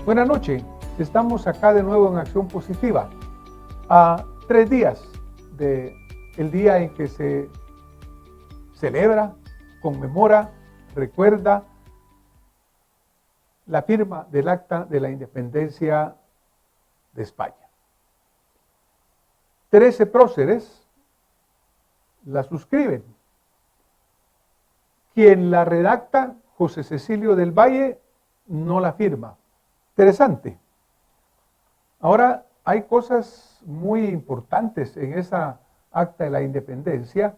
Buenas noches, estamos acá de nuevo en Acción Positiva, a 3 días del día en que se celebra, conmemora, recuerda la firma del Acta de la Independencia de España. 13 próceres la suscriben. Quien la redacta, José Cecilio del Valle, no la firma. Interesante. Ahora, hay cosas muy importantes en esa Acta de la Independencia,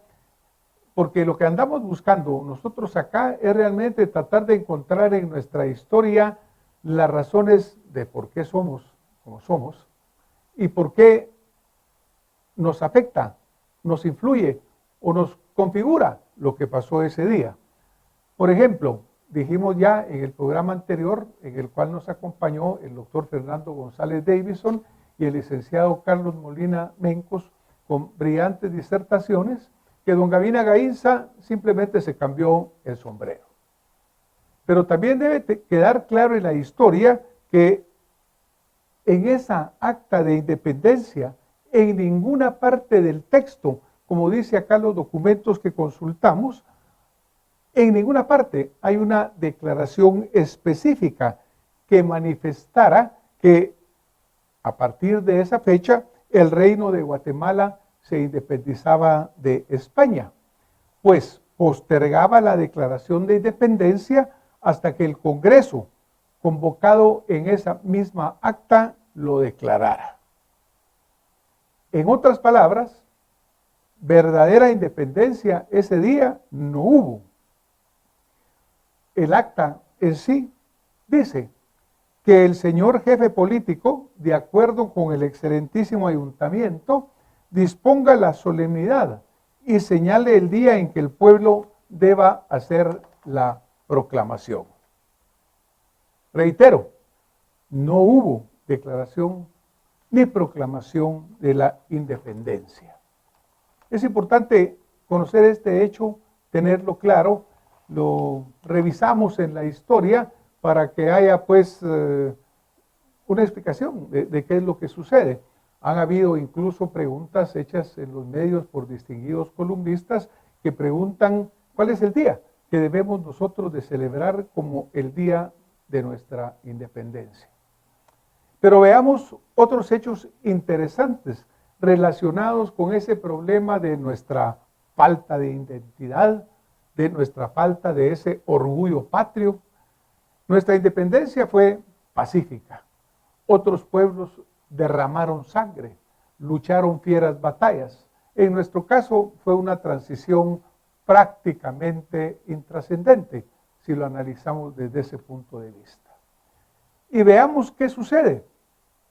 porque lo que andamos buscando nosotros acá es realmente tratar de encontrar en nuestra historia las razones de por qué somos como somos y por qué nos afecta, nos influye o nos configura lo que pasó ese día. Por ejemplo, dijimos ya en el programa anterior, en el cual nos acompañó el doctor Fernando González Davison y el licenciado Carlos Molina Mencos con brillantes disertaciones, que don Gavina Gaínza simplemente se cambió el sombrero. Pero también debe quedar claro en la historia que en esa acta de independencia, en ninguna parte del texto, como dice acá los documentos que consultamos, en ninguna parte hay una declaración específica que manifestara que a partir de esa fecha el reino de Guatemala se independizaba de España, pues postergaba la declaración de independencia hasta que el Congreso, convocado en esa misma acta, lo declarara. En otras palabras, verdadera independencia ese día no hubo. El acta en sí dice que el señor jefe político, de acuerdo con el excelentísimo ayuntamiento, disponga la solemnidad y señale el día en que el pueblo deba hacer la proclamación. Reitero, no hubo declaración ni proclamación de la independencia. Es importante conocer este hecho, tenerlo claro. Lo revisamos en la historia para que haya pues una explicación de qué es lo que sucede. Han habido incluso preguntas hechas en los medios por distinguidos columnistas que preguntan cuál es el día que debemos nosotros de celebrar como el día de nuestra independencia. Pero veamos otros hechos interesantes relacionados con ese problema de nuestra falta de identidad, de nuestra falta de ese orgullo patrio. Nuestra independencia fue pacífica. Otros pueblos derramaron sangre, lucharon fieras batallas. En nuestro caso fue una transición prácticamente intrascendente, si lo analizamos desde ese punto de vista. Y veamos qué sucede.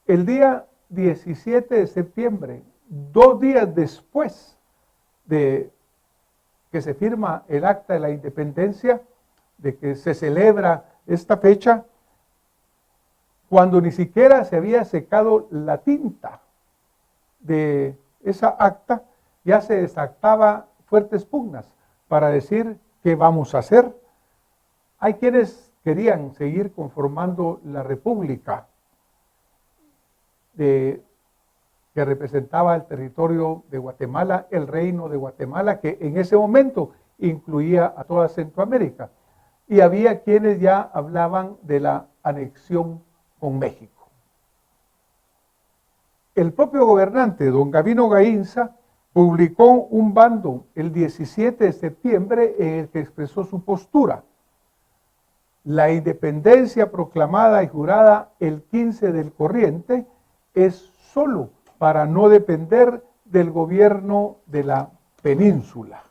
El día 17 de septiembre, 2 días después de que se firma el Acta de la Independencia, de que se celebra esta fecha, cuando ni siquiera se había secado la tinta de esa acta, ya se desataba fuertes pugnas para decir qué vamos a hacer. Hay quienes querían seguir conformando la república que representaba el territorio de Guatemala, el reino de Guatemala, que en ese momento incluía a toda Centroamérica. Y había quienes ya hablaban de la anexión con México. El propio gobernante, don Gavino Gaínza, publicó un bando el 17 de septiembre en el que expresó su postura. La independencia proclamada y jurada el 15 del corriente es solo para no depender del gobierno de la península.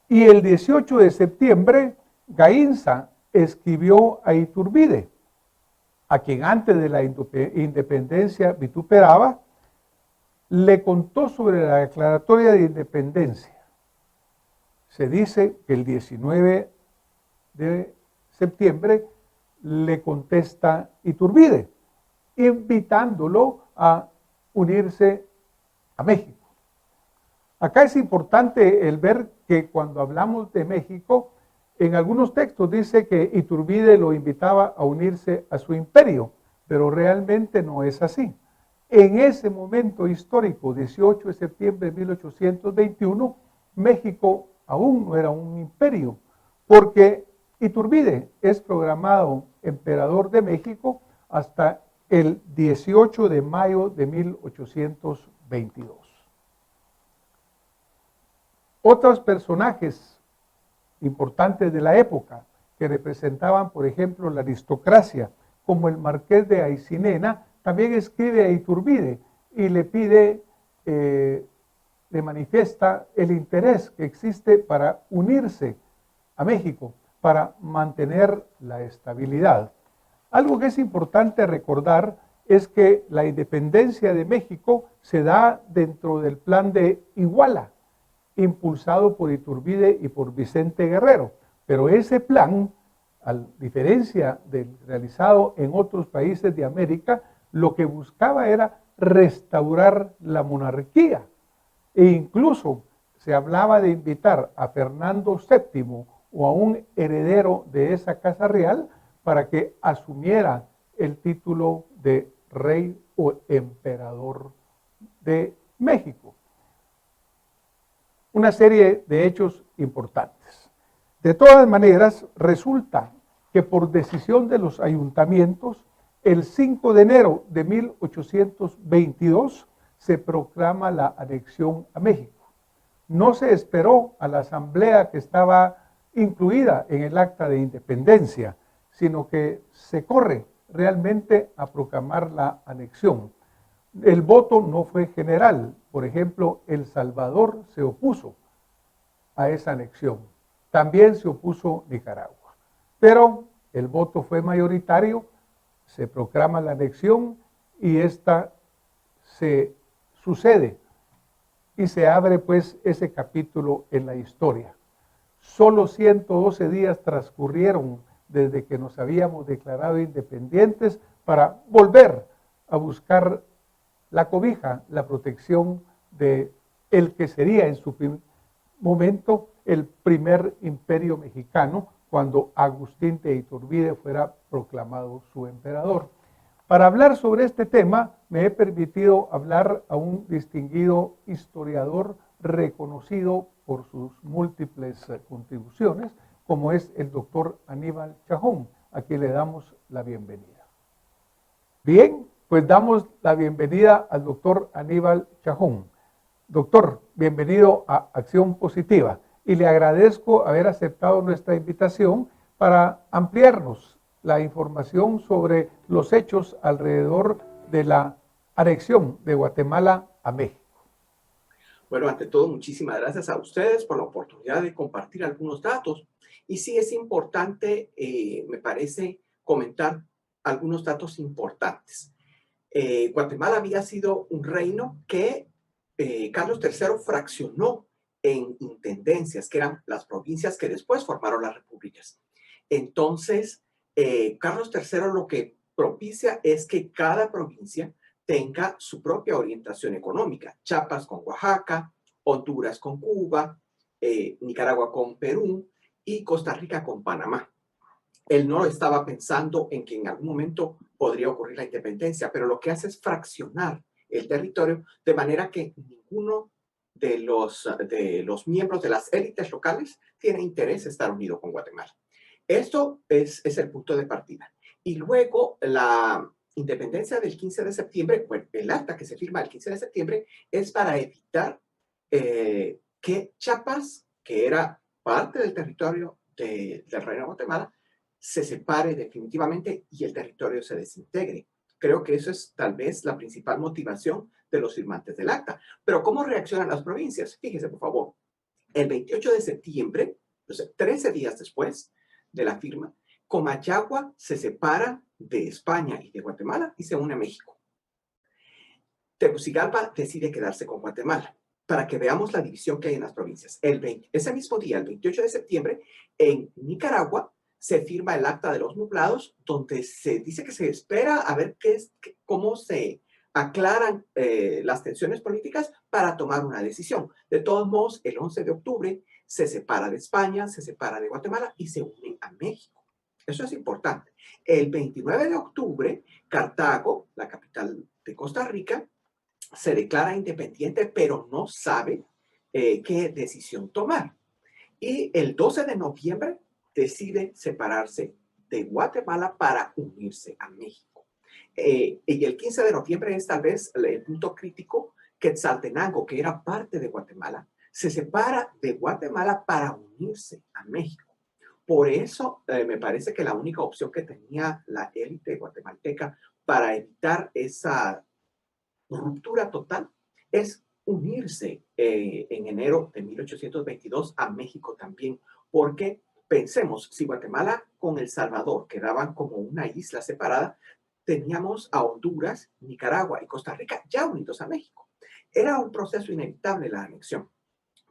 Y el 18 de septiembre, Gaínza escribió a Iturbide, a quien antes de la independencia vituperaba, le contó sobre la declaratoria de independencia. Se dice que el 19 de septiembre le contesta Iturbide, invitándolo a unirse a México. Acá es importante el ver que cuando hablamos de México, En algunos textos dice que Iturbide lo invitaba a unirse a su imperio, pero realmente no es así. En ese momento histórico, 18 de septiembre de 1821, México aún no era un imperio, porque Iturbide es programado emperador de México hasta el 18 de mayo de 1822. Otros personajes importantes de la época que representaban, por ejemplo, la aristocracia, como el marqués de Aycinena, también escribe a Iturbide y le pide, le manifiesta el interés que existe para unirse a México, para mantener la estabilidad. Algo que es importante recordar es que la independencia de México se da dentro del plan de Iguala, impulsado por Iturbide y por Vicente Guerrero. Pero ese plan, a diferencia del realizado en otros países de América, lo que buscaba era restaurar la monarquía. E incluso se hablaba de invitar a Fernando VII o a un heredero de esa casa real para que asumiera el título de rey o emperador de México. Una serie de hechos importantes. De todas maneras, resulta que por decisión de los ayuntamientos, el 5 de enero de 1822 se proclama la anexión a México. No se esperó a la asamblea que estaba incluida en el acta de independencia, sino que se corre realmente a proclamar la anexión. El voto no fue general. Por ejemplo, El Salvador se opuso a esa anexión. También se opuso Nicaragua. Pero el voto fue mayoritario, se proclama la anexión y esta se sucede y se abre pues ese capítulo en la historia. Solo 112 días transcurrieron desde que nos habíamos declarado independientes para volver a buscar la cobija, la protección de el que sería en su momento el primer imperio mexicano, cuando Agustín de Iturbide fuera proclamado su emperador. Para hablar sobre este tema, me he permitido hablar a un distinguido historiador reconocido por sus múltiples contribuciones, como es el doctor Aníbal Chajón, a quien le damos la bienvenida. Bien, pues damos la bienvenida al doctor Aníbal Chajón. Doctor, bienvenido a Acción Positiva y le agradezco haber aceptado nuestra invitación para ampliarnos la información sobre los hechos alrededor de la anexión de Guatemala a México. Bueno, ante todo, muchísimas gracias a ustedes por la oportunidad de compartir algunos datos. Y sí es importante, me parece, comentar algunos datos importantes. Guatemala había sido un reino que Carlos III fraccionó en intendencias, que eran las provincias que después formaron las repúblicas. Entonces, Carlos III lo que propicia es que cada provincia tenga su propia orientación económica. Chiapas con Oaxaca, Honduras con Cuba, Nicaragua con Perú y Costa Rica con Panamá. Él no estaba pensando en que en algún momento podría ocurrir la independencia, pero lo que hace es fraccionar el territorio de manera que ninguno de los miembros de las élites locales tiene interés en estar unido con Guatemala. Esto es el punto de partida. Y luego la independencia del 15 de septiembre, bueno, el acta que se firma el 15 de septiembre es para evitar que Chiapas, que era parte del territorio del Reino de Guatemala, se separe definitivamente y el territorio se desintegre. Creo que eso es tal vez la principal motivación de los firmantes del acta. Pero ¿cómo reaccionan las provincias? Fíjese, por favor. El 28 de septiembre, o sea, 13 días después de la firma, Comayagua se separa de España y de Guatemala y se une a México. Tegucigalpa decide quedarse con Guatemala, para que veamos la división que hay en las provincias. Ese mismo día, el 28 de septiembre, en Nicaragua se firma el Acta de los Nublados, donde se dice que se espera a ver cómo se aclaran las tensiones políticas para tomar una decisión. De todos modos, el 11 de octubre se separa de España, se separa de Guatemala y se une a México. Eso es importante. El 29 de octubre, Cartago, la capital de Costa Rica, se declara independiente, pero no sabe qué decisión tomar. Y el 12 de noviembre decide separarse de Guatemala para unirse a México. Y el 15 de noviembre es tal vez el punto crítico. Quetzaltenango, que era parte de Guatemala, se separa de Guatemala para unirse a México. Por eso me parece que la única opción que tenía la élite guatemalteca para evitar esa ruptura total es unirse en enero de 1822 a México también, porque pensemos, si Guatemala con El Salvador quedaban como una isla separada, teníamos a Honduras, Nicaragua y Costa Rica ya unidos a México. Era un proceso inevitable la anexión.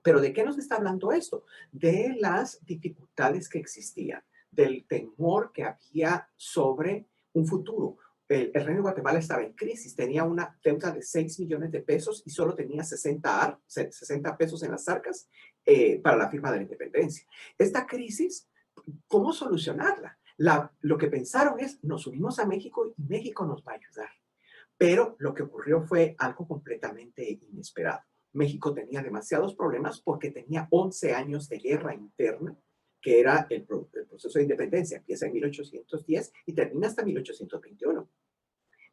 Pero ¿de qué nos está hablando esto? De las dificultades que existían, del temor que había sobre un futuro. El Reino de Guatemala estaba en crisis, tenía una deuda de 6 millones de pesos y solo tenía 60 pesos en las arcas para la firma de la independencia. Esta crisis, ¿cómo solucionarla? Lo que pensaron es, nos unimos a México y México nos va a ayudar. Pero lo que ocurrió fue algo completamente inesperado. México tenía demasiados problemas porque tenía 11 años de guerra interna, que era el proceso de independencia. Empieza en 1810 y termina hasta 1821.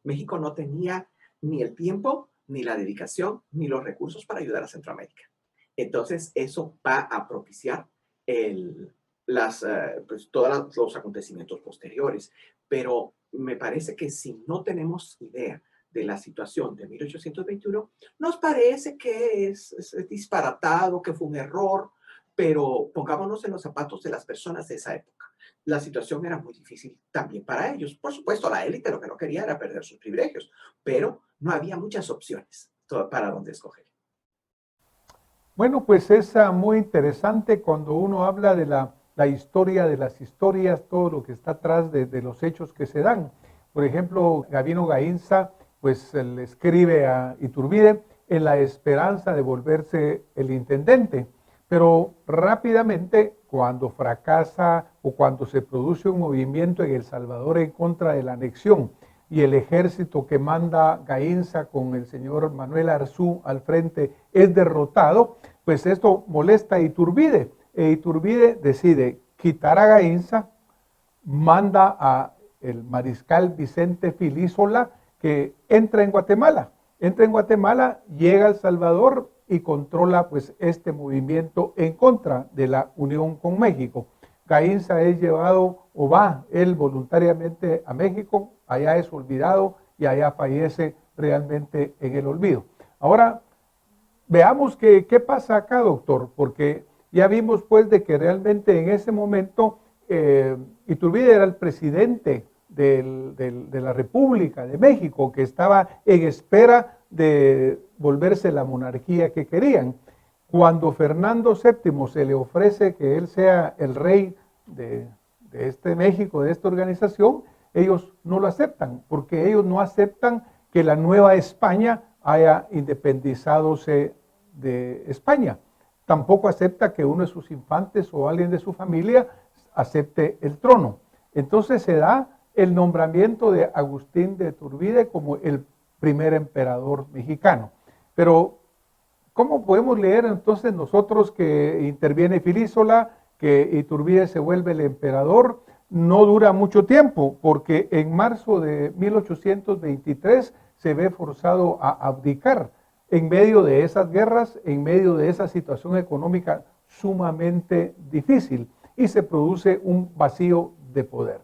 México no tenía ni el tiempo, ni la dedicación, ni los recursos para ayudar a Centroamérica. Entonces, eso va a propiciar pues, todos los acontecimientos posteriores. Pero me parece que si no tenemos idea de la situación de 1821, nos parece que es disparatado, que fue un error, pero pongámonos en los zapatos de las personas de esa época. La situación era muy difícil también para ellos. Por supuesto, la élite lo que no quería era perder sus privilegios, pero no había muchas opciones para dónde escoger. Bueno, pues es muy interesante cuando uno habla de la historia de las historias, todo lo que está atrás de los hechos que se dan. Por ejemplo, Gabino Gainza, pues le escribe a Iturbide en la esperanza de volverse el intendente, pero rápidamente cuando fracasa o cuando se produce un movimiento en El Salvador en contra de la anexión y el ejército que manda Gainza con el señor Manuel Arzú al frente es derrotado, pues esto molesta a Iturbide. Iturbide decide quitar a Gainza, manda a el mariscal Vicente Filísola que entra en Guatemala. Entra en Guatemala, llega a El Salvador y controla pues este movimiento en contra de la unión con México. Gainza es llevado o va él voluntariamente a México, allá es olvidado y allá fallece realmente en el olvido. Ahora, veamos qué pasa acá, doctor, porque ya vimos pues de que realmente en ese momento Iturbide era el presidente de la República de México, que estaba en espera de volverse la monarquía que querían. Cuando Fernando VII se le ofrece que él sea el rey de este México, de esta organización, ellos no lo aceptan, porque ellos no aceptan que la Nueva España haya independizadose de España. Tampoco acepta que uno de sus infantes o alguien de su familia acepte el trono. Entonces se da el nombramiento de Agustín de Iturbide como el primer emperador mexicano. Pero, ¿cómo podemos leer entonces nosotros que interviene Filísola, que Iturbide se vuelve el emperador? No dura mucho tiempo, porque en marzo de 1823 se ve forzado a abdicar en medio de esas guerras, en medio de esa situación económica sumamente difícil, y se produce un vacío de poder.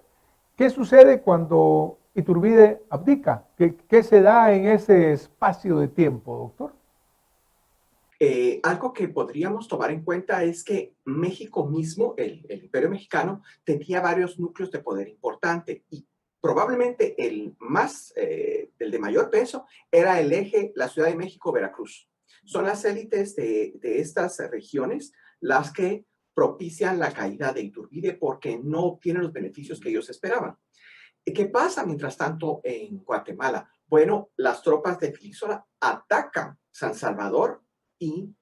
¿Qué sucede cuando Iturbide abdica? ¿Qué se da en ese espacio de tiempo, doctor? Algo que podríamos tomar en cuenta es que México mismo, el Imperio Mexicano, tenía varios núcleos de poder importante y probablemente el de mayor peso era el eje, la Ciudad de México-Veracruz. Son las élites de estas regiones las que propician la caída de Iturbide porque no obtienen los beneficios que ellos esperaban. ¿Qué pasa mientras tanto en Guatemala? Bueno, las tropas de Filísola atacan San Salvador y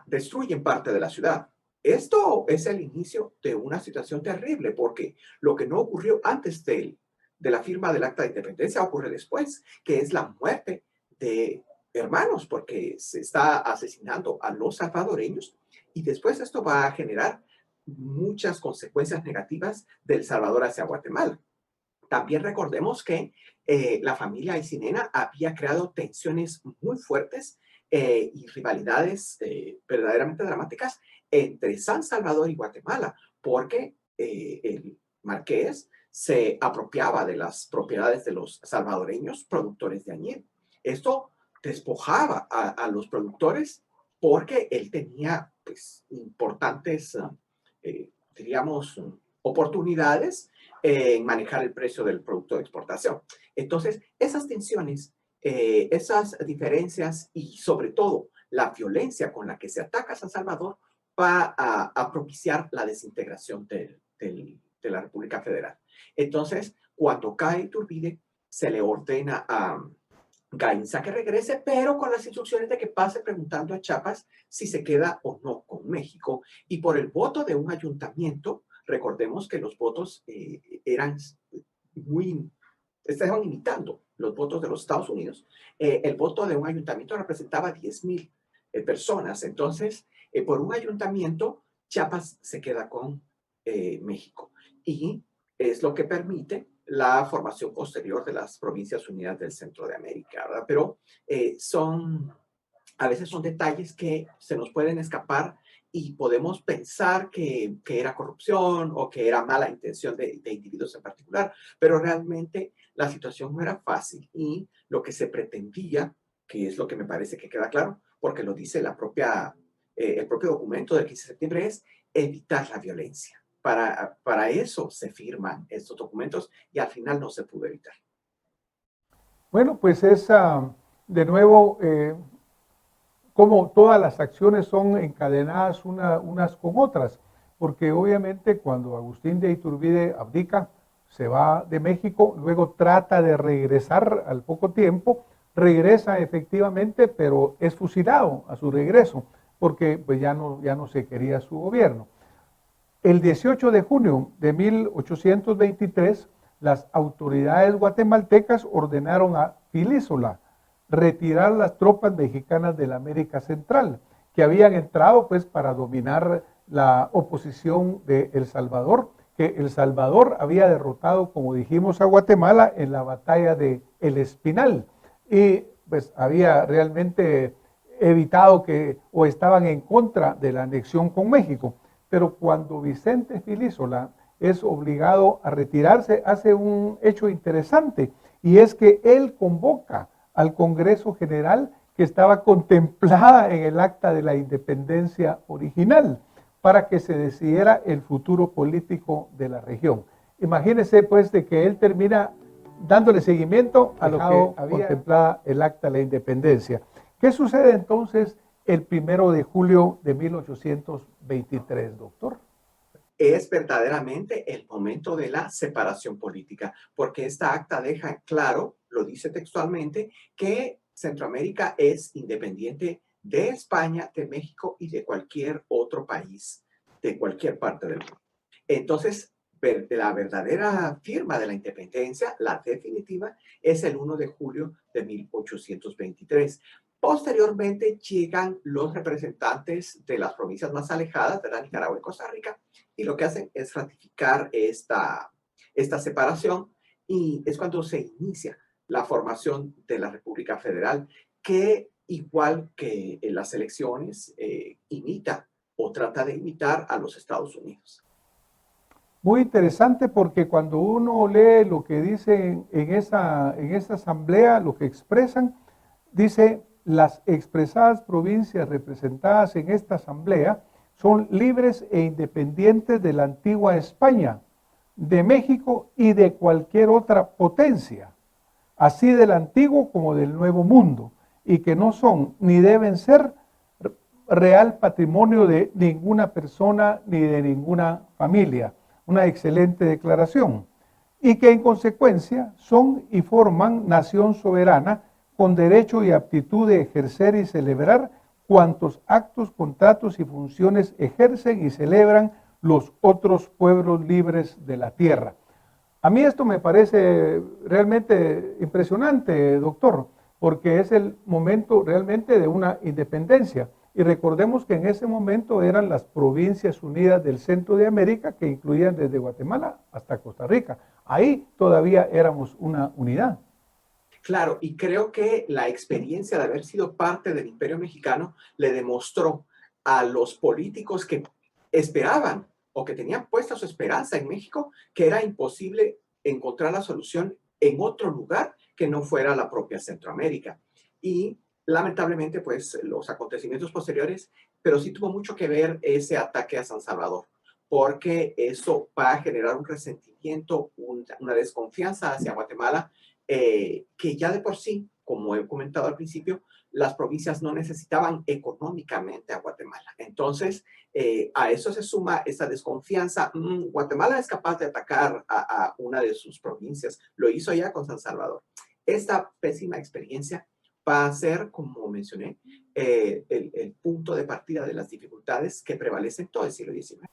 destruyen parte de la ciudad. esto es el inicio de una situación terrible, porque lo que no ocurrió antes de la firma del Acta de Independencia ocurre después, que es la muerte de hermanos, porque se está asesinando a los salvadoreños y después esto va a generar muchas consecuencias negativas del Salvador hacia Guatemala. También recordemos que la familia Aycinena había creado tensiones muy fuertes y rivalidades verdaderamente dramáticas entre San Salvador y Guatemala, porque el marqués se apropiaba de las propiedades de los salvadoreños productores de añil. Esto despojaba a los productores porque él tenía pues, importantes, diríamos, oportunidades en manejar el precio del producto de exportación. Entonces, esas tensiones, esas diferencias y sobre todo la violencia con la que se ataca a San Salvador va a propiciar la desintegración de la República Federal. Entonces, cuando cae Iturbide, se le ordena a Gainza que regrese, pero con las instrucciones de que pase preguntando a Chiapas si se queda o no con México. Y por el voto de un ayuntamiento, recordemos que los votos estaban imitando los votos de los Estados Unidos. El voto de un ayuntamiento representaba 10,000 personas. Entonces, por un ayuntamiento, Chiapas se queda con México. Y es lo que permite la formación posterior de las Provincias Unidas del Centro de América, ¿verdad? Pero a veces son detalles que se nos pueden escapar y podemos pensar que era corrupción o que era mala intención de individuos en particular, pero realmente la situación no era fácil y lo que se pretendía, que es lo que me parece que queda claro, porque lo dice el propio documento del 15 de septiembre, es evitar la violencia. Para eso se firman estos documentos y al final no se pudo evitar. Bueno, pues es de nuevo como todas las acciones son encadenadas unas con otras, porque obviamente cuando Agustín de Iturbide abdica, se va de México, luego trata de regresar al poco tiempo, regresa efectivamente, pero es fusilado a su regreso, porque pues ya no se quería su gobierno. El 18 de junio de 1823, las autoridades guatemaltecas ordenaron a Filísola retirar las tropas mexicanas de la América Central, que habían entrado pues para dominar la oposición de El Salvador, que El Salvador había derrotado, como dijimos, a Guatemala en la batalla de El Espinal, y pues había realmente evitado o estaban en contra de la anexión con México. Pero cuando Vicente Filísola es obligado a retirarse, hace un hecho interesante, y es que él convoca al Congreso General que estaba contemplada en el Acta de la Independencia original, para que se decidiera el futuro político de la región. Imagínense pues de que él termina dándole seguimiento a lo que había contemplada el Acta de la Independencia. ¿Qué sucede entonces el 1 de julio de 1823, doctor? Es verdaderamente el momento de la separación política, porque esta acta deja claro, lo dice textualmente, que Centroamérica es independiente de España, de México y de cualquier otro país, de cualquier parte del mundo. Entonces, la verdadera firma de la independencia, la definitiva, es el 1 de julio de 1823. Posteriormente llegan los representantes de las provincias más alejadas, de Nicaragua y Costa Rica, y lo que hacen es ratificar esta separación, y es cuando se inicia la formación de la República Federal, que igual que en las elecciones imita o trata de imitar a los Estados Unidos. Muy interesante, porque cuando uno lee lo que dicen en esa asamblea, lo que expresan, dice: las expresadas provincias representadas en esta asamblea son libres e independientes de la antigua España, de México y de cualquier otra potencia, así del antiguo como del nuevo mundo, y que no son ni deben ser real patrimonio de ninguna persona ni de ninguna familia. Una excelente declaración. Y que en consecuencia son y forman nación soberana, con derecho y aptitud de ejercer y celebrar cuantos actos, contratos y funciones ejercen y celebran los otros pueblos libres de la tierra. A mí esto me parece realmente impresionante, doctor, porque es el momento realmente de una independencia. Y recordemos que en ese momento eran las Provincias Unidas del Centro de América, que incluían desde Guatemala hasta Costa Rica. Ahí todavía éramos una unidad. Claro, y creo que la experiencia de haber sido parte del Imperio Mexicano le demostró a los políticos que esperaban o que tenían puesta su esperanza en México que era imposible encontrar la solución en otro lugar que no fuera la propia Centroamérica. Y lamentablemente, pues los acontecimientos posteriores, pero sí tuvo mucho que ver ese ataque a San Salvador, porque eso va a generar un resentimiento, una desconfianza hacia Guatemala, que ya de por sí, como he comentado al principio, las provincias no necesitaban económicamente a Guatemala. Entonces, a eso se suma esa desconfianza. Guatemala es capaz de atacar a una de sus provincias. Lo hizo ya con San Salvador. Esta pésima experiencia va a ser, como mencioné, el punto de partida de las dificultades que prevalecen todo el siglo XIX.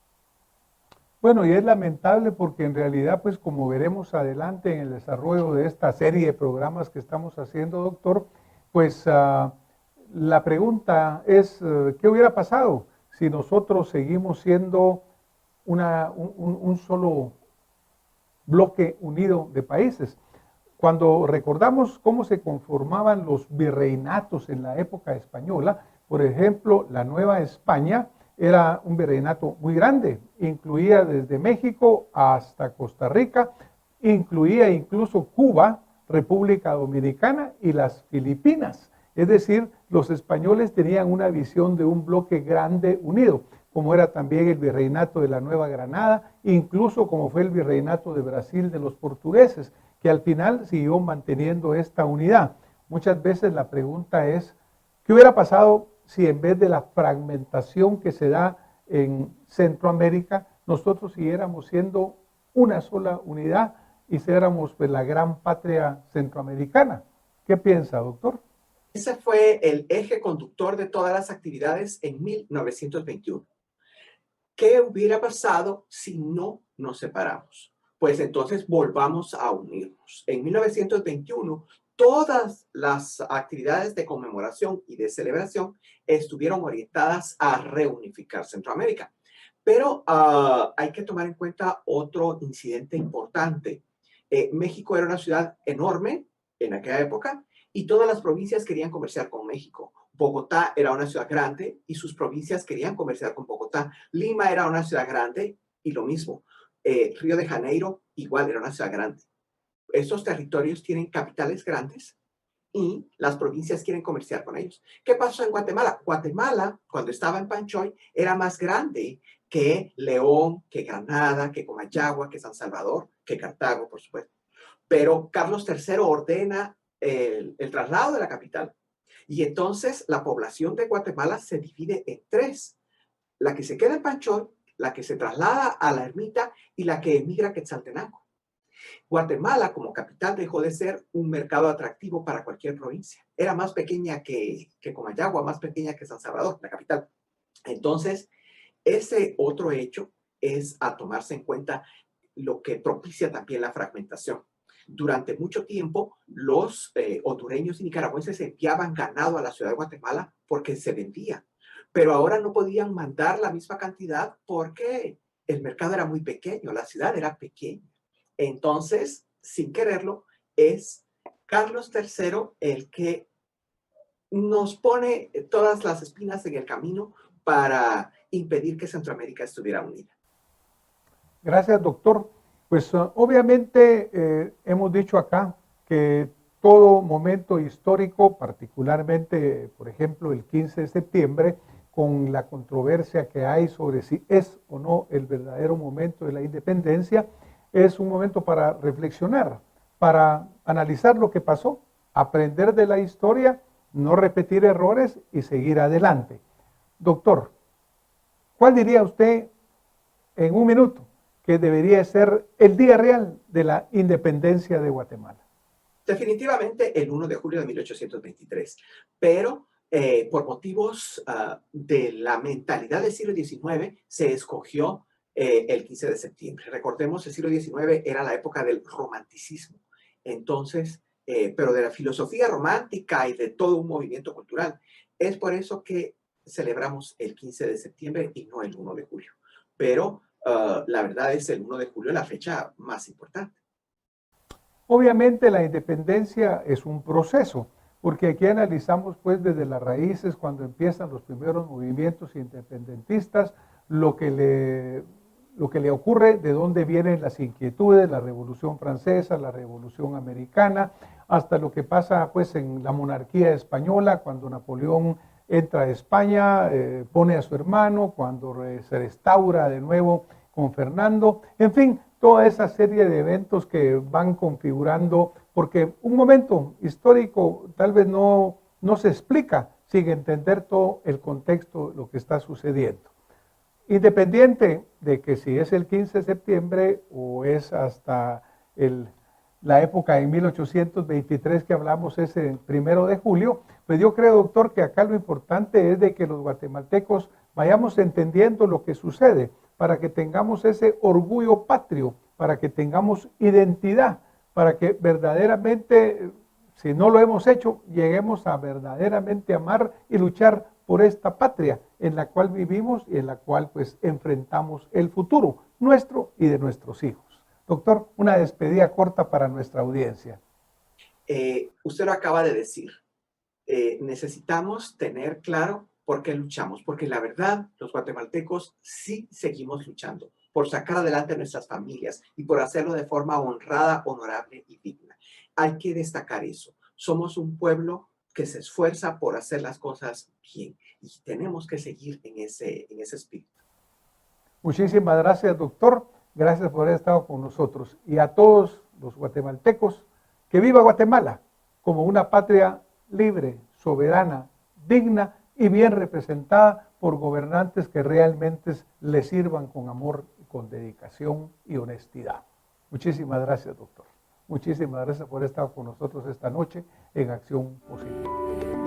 Bueno, y es lamentable porque en realidad, pues como veremos adelante en el desarrollo de esta serie de programas que estamos haciendo, doctor, pues la pregunta es, ¿qué hubiera pasado si nosotros seguimos siendo un solo bloque unido de países? Cuando recordamos cómo se conformaban los virreinatos en la época española, por ejemplo, la Nueva España era un virreinato muy grande, incluía desde México hasta Costa Rica, incluía incluso Cuba, República Dominicana y las Filipinas. Es decir, los españoles tenían una visión de un bloque grande unido, como era también el virreinato de la Nueva Granada, incluso como fue el virreinato de Brasil de los portugueses, que al final siguió manteniendo esta unidad. Muchas veces la pregunta es, ¿qué hubiera pasado si en vez de la fragmentación que se da en Centroamérica, nosotros siguiéramos siendo una sola unidad y fuéramos pues, la gran patria centroamericana? ¿Qué piensa, doctor? Ese fue el eje conductor de todas las actividades en 1921. ¿Qué hubiera pasado si no nos separamos? Pues entonces volvamos a unirnos. En 1921, todas las actividades de conmemoración y de celebración estuvieron orientadas a reunificar Centroamérica. Pero hay que tomar en cuenta otro incidente importante. México era una ciudad enorme en aquella época y todas las provincias querían comerciar con México. Bogotá era una ciudad grande y sus provincias querían comerciar con Bogotá. Lima era una ciudad grande y lo mismo. Río de Janeiro igual era una ciudad grande. Estos territorios tienen capitales grandes y las provincias quieren comerciar con ellos. ¿Qué pasó en Guatemala? Guatemala, cuando estaba en Panchoy, era más grande que León, que Granada, que Comayagua, que San Salvador, que Cartago, por supuesto. Pero Carlos III ordena el traslado de la capital. Y entonces la población de Guatemala se divide en tres. La que se queda en Panchoy, la que se traslada a la ermita y la que emigra a Quetzaltenango. Guatemala como capital dejó de ser un mercado atractivo para cualquier provincia. Era más pequeña que Comayagua, más pequeña que San Salvador, la capital. Entonces, ese otro hecho es a tomarse en cuenta, lo que propicia también la fragmentación. Durante mucho tiempo, los hondureños y nicaragüenses enviaban ganado a la ciudad de Guatemala porque se vendía, pero ahora no podían mandar la misma cantidad porque el mercado era muy pequeño, la ciudad era pequeña. Entonces, sin quererlo, es Carlos III el que nos pone todas las espinas en el camino para impedir que Centroamérica estuviera unida. Gracias, doctor. Pues obviamente hemos dicho acá que todo momento histórico, particularmente, por ejemplo, el 15 de septiembre, con la controversia que hay sobre si es o no el verdadero momento de la independencia, es un momento para reflexionar, para analizar lo que pasó, aprender de la historia, no repetir errores y seguir adelante. Doctor, ¿cuál diría usted en un minuto que debería ser el día real de la independencia de Guatemala? Definitivamente el 1 de julio de 1823, pero por motivos de la mentalidad del siglo XIX, se escogió el 15 de septiembre. Recordemos, el siglo XIX era la época del romanticismo. Entonces, pero de la filosofía romántica y de todo un movimiento cultural. Es por eso que celebramos el 15 de septiembre y no el 1 de julio. Pero la verdad es el 1 de julio la fecha más importante. Obviamente la independencia es un proceso, porque aquí analizamos pues desde las raíces, cuando empiezan los primeros movimientos independentistas, lo que le ocurre, de dónde vienen las inquietudes, la Revolución Francesa, la Revolución Americana, hasta lo que pasa pues en la monarquía española, cuando Napoleón entra a España, pone a su hermano, cuando se restaura de nuevo con Fernando, en fin, toda esa serie de eventos que van configurando, porque un momento histórico tal vez no se explica sin entender todo el contexto de lo que está sucediendo. Independiente de que si es el 15 de septiembre o es hasta la época en 1823 que hablamos, es el 1 de julio, pues yo creo, doctor, que acá lo importante es de que los guatemaltecos vayamos entendiendo lo que sucede, para que tengamos ese orgullo patrio, para que tengamos identidad, para que verdaderamente, si no lo hemos hecho, lleguemos a verdaderamente amar y luchar por esta patria en la cual vivimos y en la cual pues enfrentamos el futuro nuestro y de nuestros hijos. Doctor, una despedida corta para nuestra audiencia. Usted lo acaba de decir. Necesitamos tener claro por qué luchamos, porque la verdad, los guatemaltecos sí seguimos luchando por sacar adelante a nuestras familias y por hacerlo de forma honrada, honorable y digna. Hay que destacar eso. Somos un pueblo que se esfuerza por hacer las cosas bien y tenemos que seguir en ese espíritu. Muchísimas gracias, doctor. Gracias por haber estado con nosotros. Y a todos los guatemaltecos, que viva Guatemala como una patria libre, soberana, digna y bien representada por gobernantes que realmente le sirvan con amor, con dedicación y honestidad. Muchísimas gracias, doctor. Muchísimas gracias por haber estado con nosotros esta noche en Acción Positiva.